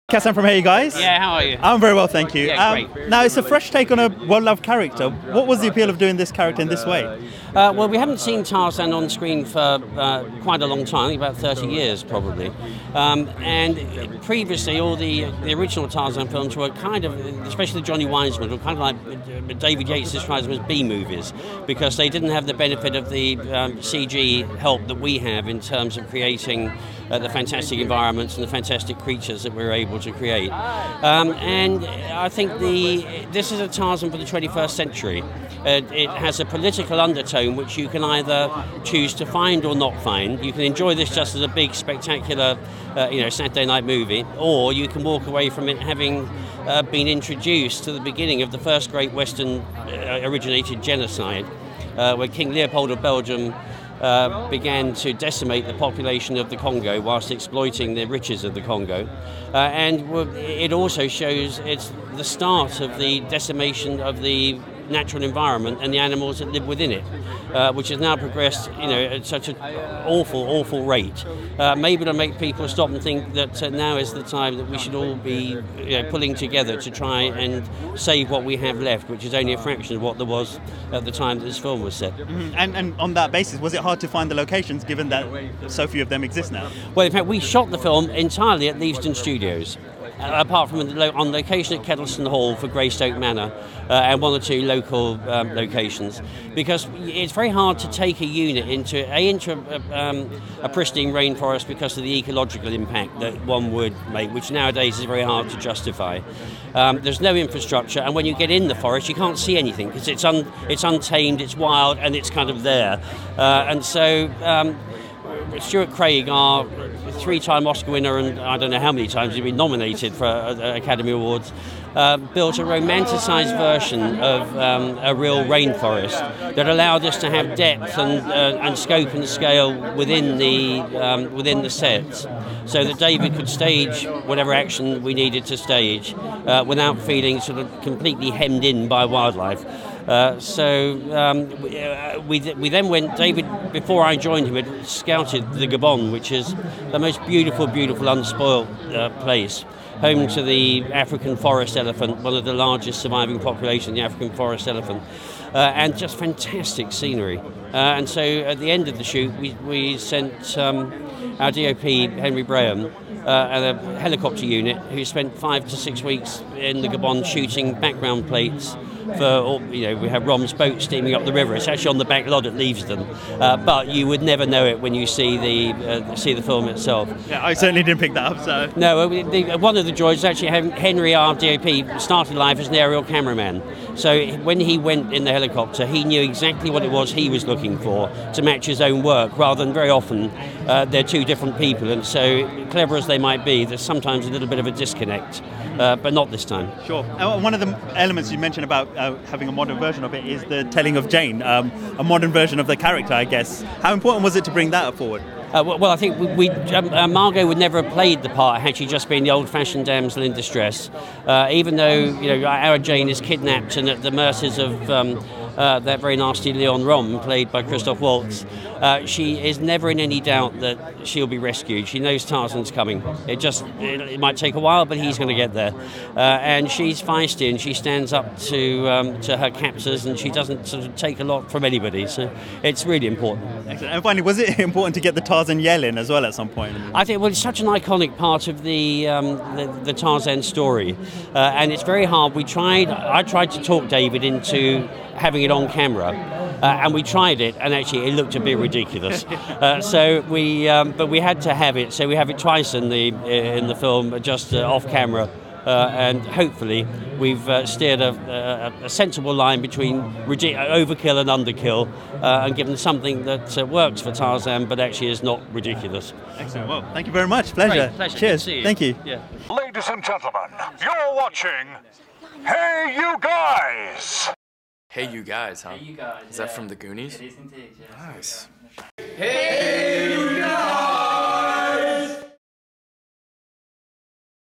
Cassam from HeyUGuys. Yeah, how are you? I'm very well, thank you. Yeah, great. Now, it's a fresh take on a well-loved character. What was the appeal of doing this character in this way? Well, we haven't seen Tarzan on screen for quite a long time, I think about 30 years probably. And previously, all the original Tarzan films were kind of, especially Johnny Weissman, were kind of like David Yates describes them as B-movies, because they didn't have the benefit of the CG help that we have in terms of creating the fantastic environments and the fantastic creatures that we're able to create. And I think this is a Tarzan for the 21st century. It has a political undertone which you can either choose to find or not find. You can enjoy this just as a big, spectacular Saturday night movie, or you can walk away from it having been introduced to the beginning of the first great Western originated genocide, where King Leopold of Belgium began to decimate the population of the Congo whilst exploiting the riches of the Congo. And it also shows it's the start of the decimation of the natural environment and the animals that live within it, which has now progressed at such an awful rate. Maybe it'll make people stop and think that now is the time that we should all be pulling together to try and save what we have left, which is only a fraction of what there was at the time that this film was set. Mm-hmm. And on that basis, was it hard to find the locations given that so few of them exist now? Well, in fact, we shot the film entirely at Leavesden Studios. Apart from on location at Kettleston Hall for Greystoke Manor and one or two local locations, because it's very hard to take a unit into a pristine rainforest because of the ecological impact that one would make, which nowadays is very hard to justify. There's no infrastructure, and when you get in the forest you can't see anything because it's untamed, it's wild, and it's kind of there. And so Stuart Craig, our three-time Oscar winner, and I don't know how many times he's been nominated for Academy Awards, built a romanticised version of a real rainforest that allowed us to have depth and scope and scale within the sets, so that David could stage whatever action we needed to stage without feeling sort of completely hemmed in by wildlife. We then went, David, before I joined him, had scouted the Gabon, which is the most beautiful, unspoilt place, home to the African forest elephant, one of the largest surviving populations, the African forest elephant, and just fantastic scenery. And so at the end of the shoot, we sent our DOP, Henry Braham, and a helicopter unit who spent 5 to 6 weeks in the Gabon shooting background plates for, we have Rom's boat steaming up the river. It's actually on the back lot at Leavesden, but you would never know it when you see the film itself. Yeah, I certainly didn't pick that up. So no, one of the joys is actually Henry, our DOP, started life as an aerial cameraman. So when he went in the helicopter, he knew exactly what it was he was looking for to match his own work, rather than very often they're two different people. And so, clever as they might be, there's sometimes a little bit of a disconnect, but not this time. Sure. One of the elements you mentioned about having a modern version of it is the telling of Jane, a modern version of the character, I guess. How important was it to bring that forward? Well, I think Margot would never have played the part had she just been the old-fashioned damsel in distress. Even though our Jane is kidnapped and at the mercies of that very nasty Leon Rom, played by Christoph Waltz, she is never in any doubt that she'll be rescued. She knows Tarzan's coming. It might take a while, but he's going to get there. And she's feisty, and she stands up to her captors, and she doesn't sort of take a lot from anybody. So it's really important. Excellent. And finally, was it important to get the Tarzan yell in as well at some point? I think, well, it's such an iconic part of the Tarzan story, and it's very hard. I tried to talk David into having it on camera, and we tried it, and actually it looked a bit ridiculous. But we had to have it, so we have it twice in the film, just off camera. And hopefully we've steered a sensible line between overkill and underkill, and given something that works for Tarzan but actually is not ridiculous. Excellent. Well, thank you very much. Pleasure. Pleasure. Cheers. See you. Thank you. Yeah. Ladies and gentlemen, you're watching HeyUGuys! Hey, you guys, huh? Hey, you guys. Is that from the Goonies? It is indeed, yes. Nice. Hey,